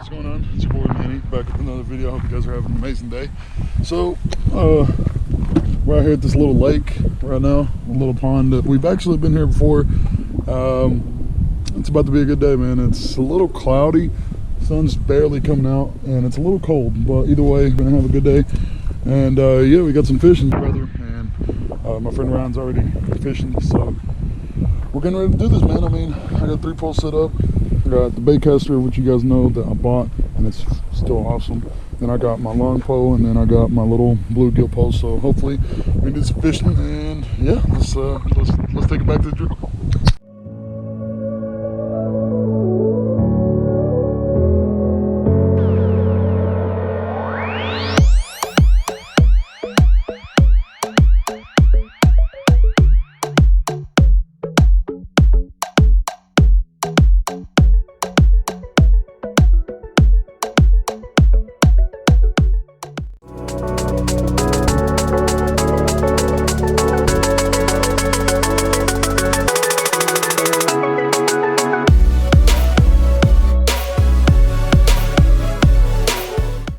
what's going on? It's your boy Manny, back with another video. I hope you guys are having an amazing day. So, we're out here at this little lake right now, a little pond that we've actually been here before. It's about to be a good day, man. It's a little cloudy, sun's barely coming out, and it's a little cold, but either way, we're gonna have a good day. And yeah, we got some fishing, brother, and my friend Ryan's already fishing, so we're getting ready to do this, man. I mean, I got 3 poles set up. I got the bait caster, which you guys know that I bought, and it's still awesome. Then I got my long pole, and then I got my little bluegill pole. So hopefully we can do some fishing, and yeah, let's take it back to the drill.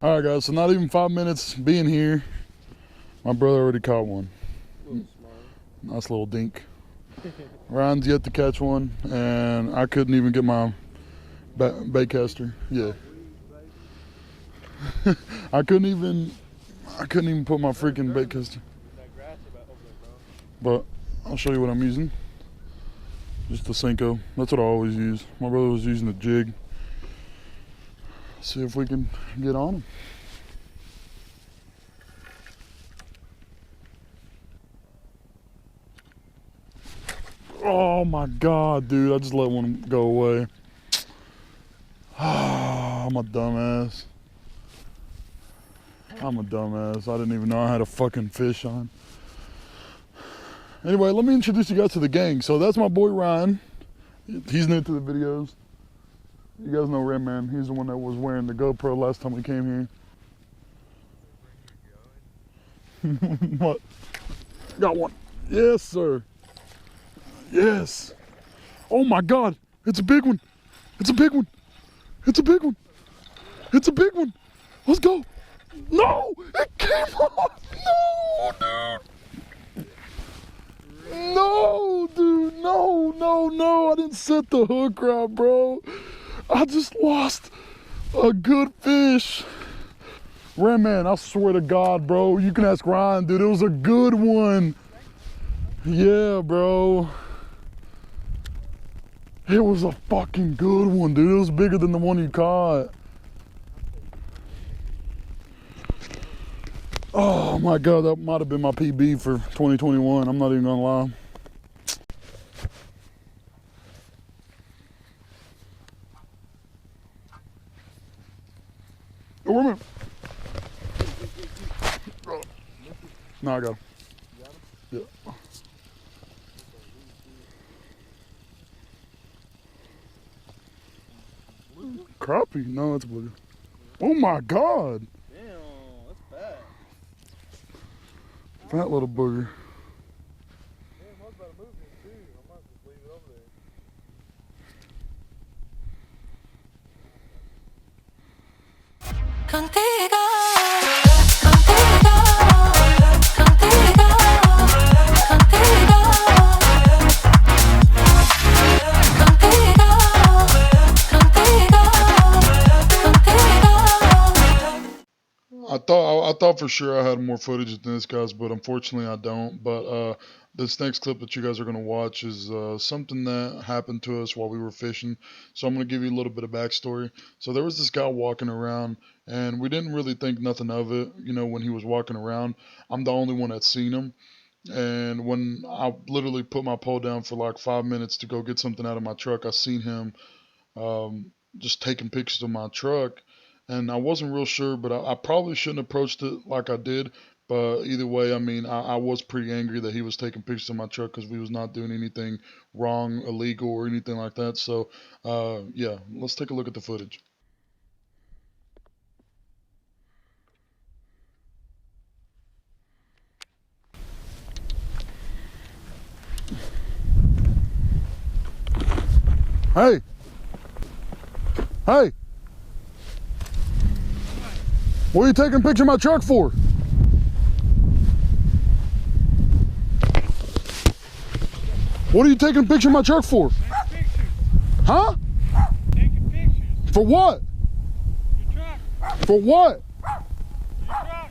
Alright guys, so not even 5 minutes being here, my brother already caught one. Nice little dink. Ryan's yet to catch one, and I couldn't even get my bait caster. Yeah. I couldn't even put my freaking bait caster. But I'll show you what I'm using. Just the Senko. That's what I always use. My brother was using a jig. See if we can get on them. Oh my God, dude, I just let one go away. I'm a dumbass. I'm a dumbass. I didn't even know I had a fucking fish on. Anyway, let me introduce you guys to the gang. So that's my boy Ryan. He's new to the videos. You guys know Red Man. He's the one that was wearing the GoPro last time we came here. What? Got one. Yes, sir. Yes. Oh my God. It's a big one. It's a big one. It's a big one. It's a big one. Let's go. No! It came off. No, dude. No, dude. No. I didn't set the hook right, bro. I just lost a good fish. Red Man, I swear to God, bro. You can ask Ryan, dude. It was a good one. Yeah, bro. It was a fucking good one, dude. It was bigger than the one you caught. Oh my God, that might have been my PB for 2021. I'm not even gonna lie. Oh, wait a minute. No, I got him. Yeah. Crappie? No, it's bluegill. Oh my God. Damn, that's bad. Fat little booger. Damn, I was about to move him too. I might just leave it over there. Contigo, I thought for sure I had more footage than this, guys, but unfortunately I don't. But this next clip that you guys are going to watch is something that happened to us while we were fishing. So I'm going to give you a little bit of backstory. So there was this guy walking around, and we didn't really think nothing of it. You know, when he was walking around, I'm the only one that's seen him. And when I literally put my pole down for like 5 minutes to go get something out of my truck, I seen him just taking pictures of my truck. And I wasn't real sure, but I probably shouldn't have approached it like I did. But either way, I mean, I was pretty angry that he was taking pictures of my truck because we was not doing anything wrong, illegal, or anything like that. So, yeah, let's take a look at the footage. Hey! Hey! What are you taking a picture of my truck for? What are you taking a picture of my truck for? Take pictures. Huh? Taking pictures. For what? Your truck. For what? Your truck.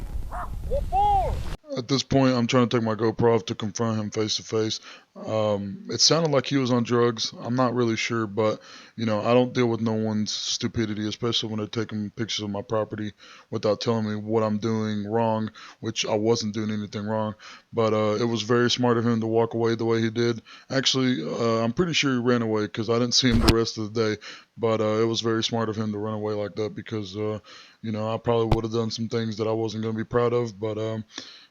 What for? At this point, I'm trying to take my GoPro off to confront him face to face. It sounded like he was on drugs. I'm not really sure, but you know, I don't deal with no one's stupidity, especially when they're taking pictures of my property without telling me what I'm doing wrong, which I wasn't doing anything wrong. But it was very smart of him to walk away the way he did. Actually, I'm pretty sure he ran away because I didn't see him the rest of the day. But it was very smart of him to run away like that because, you know, I probably would have done some things that I wasn't going to be proud of. But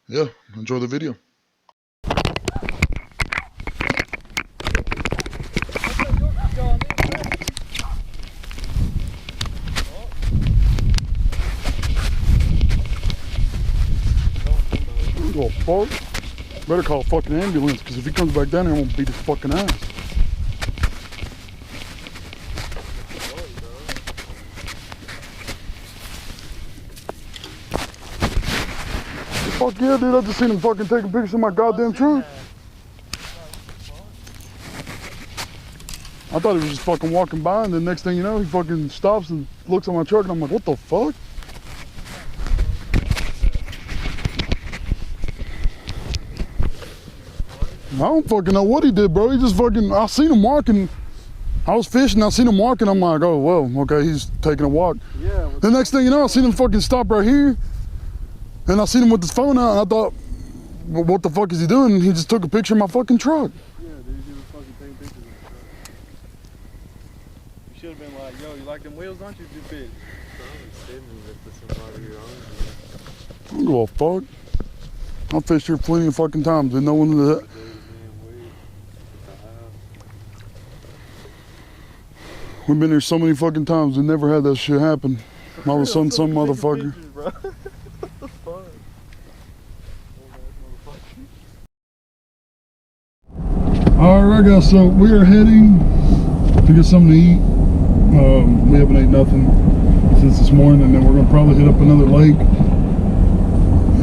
yeah, enjoy the video. Oh, fuck. Better call a fucking ambulance, because if he comes back down here, I'm gonna beat his fucking ass. Fuck yeah, dude, I just seen him fucking taking pictures of my goddamn truck. I thought he was just fucking walking by, and the next thing you know, he fucking stops and looks at my truck, and I'm like, what the fuck? I don't fucking know what he did, bro. He just fucking, I seen him walking. I was fishing, I seen him walking, I'm like, oh, well, okay, he's taking a walk. Yeah. The next thing you know, I seen him fucking stop right here, and I seen him with his phone out, and I thought, well, what the fuck is he doing? And he just took a picture of my fucking truck. Yeah, dude, he was fucking taking pictures of the truck. You should have been like, yo, you like them wheels, don't you, bitch? I don't give a fuck. I fished here plenty of fucking times, and no one did that. We've been here so many fucking times and never had that shit happen. All of a sudden, some motherfucker. Alright guys, so we are heading to get something to eat. We haven't ate nothing since this morning, and then we're gonna probably hit up another lake.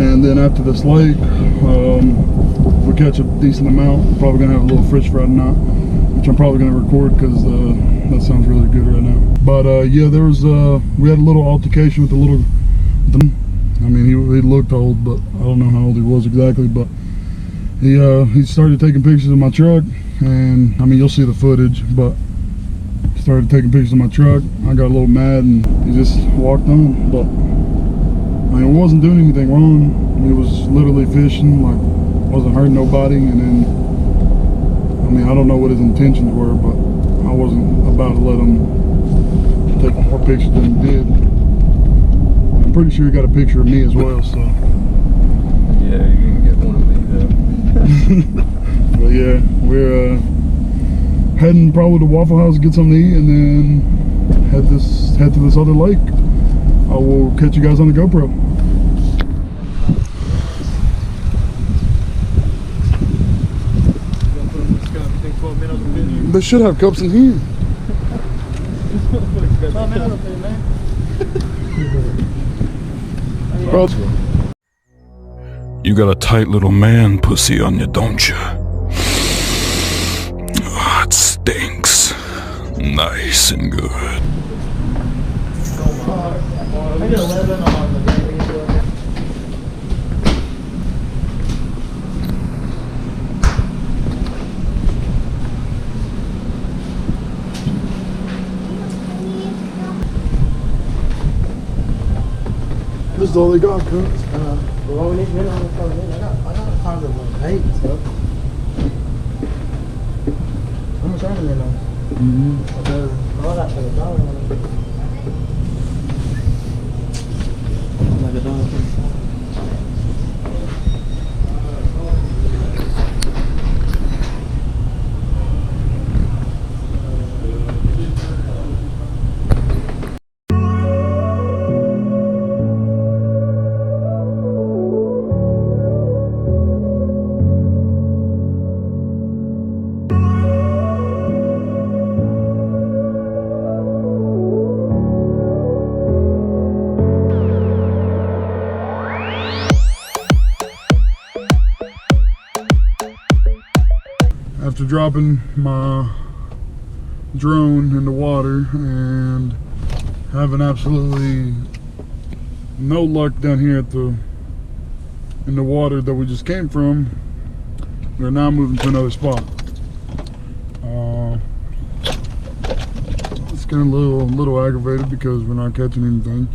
And then after this lake, if we catch a decent amount, we're probably gonna have a little fish Friday night, which I'm probably gonna record because that sounds really good right now. But yeah, there was we had a little altercation with the little. I mean, he looked old, but I don't know how old he was exactly. But he started taking pictures of my truck, and I mean, you'll see the footage. But he started taking pictures of my truck. I got a little mad, and he just walked on. But I mean, I wasn't doing anything wrong. He was literally fishing, like wasn't hurting nobody. And then, I mean, I don't know what his intentions were, but I wasn't about to let him take more pictures than he did. I'm pretty sure he got a picture of me as well, so. Yeah, you can get one of me though. But yeah, we're heading probably to Waffle House to get something to eat, and then head to this other lake. I will catch you guys on the GoPro. They should have cups in here. Bro. You got a tight little man pussy on you, don't you? Oh, it stinks. Nice and good. I get 11 on the baby. This is all they got, cuz. Well, we need to on the phone. I got tons of bait and stuff. How much are they now? All that for the dollar. Like a dollar. after dropping my drone in the water and having absolutely no luck down here in the water that we just came from, we're now moving to another spot. It's getting a little aggravated because we're not catching anything.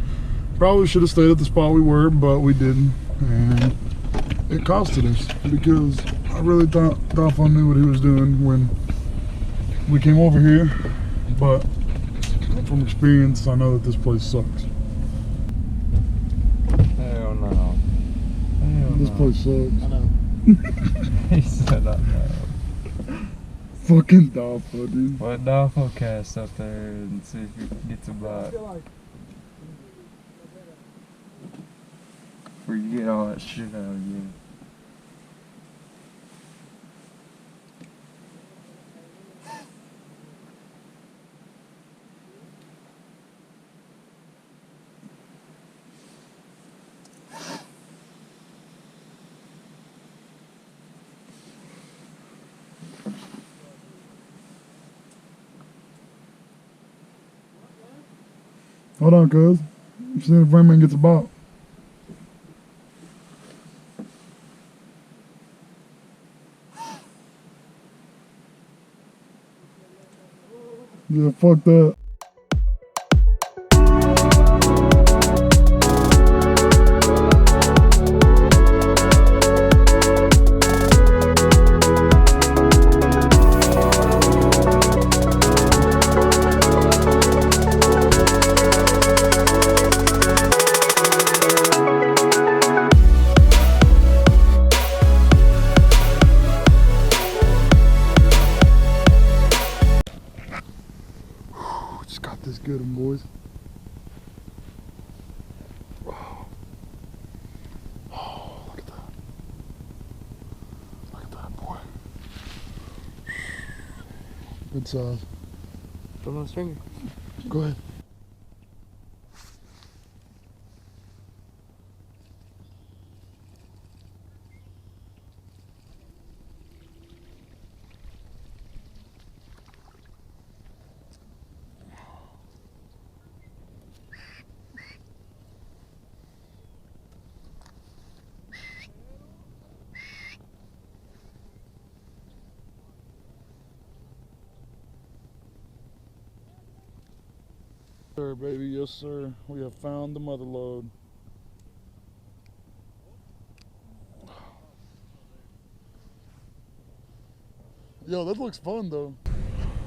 Probably should have stayed at the spot we were, but we didn't, and it costed us because I really thought Daphne knew what he was doing when we came over here, but from experience, I know that this place sucks. Hell no. Hell This no. place sucks. I know. He said I know. Fucking Daphne, dude. Well, Dolphin cast up there and see if you can get to bite. Before you get all that shit out of you. Hold on, cuz. I'm seeing if Rainman gets a bite. Yeah, fuck that. Just got this good one, boys. Oh, look at that. Look at that, boy. Good size. Put on the stringer. Go ahead. Sir, baby, yes sir. We have found the mother lode. Yo, that looks fun though.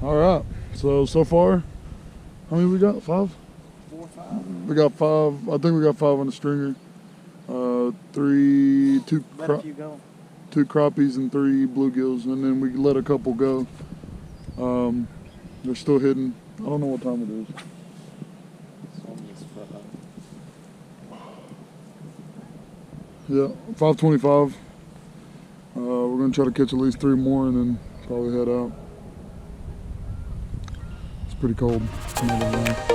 All right, so far, how many we got? 5? 4 or 5. We got 5. I think we got 5 on the stringer. 2 Let a few go. 2 crappies and 3 bluegills, and then we let a couple go. They're still hidden. I don't know what time it is. Yeah, 5:25. We're gonna try to catch at least 3 more and then probably head out. It's pretty cold. It's not that long.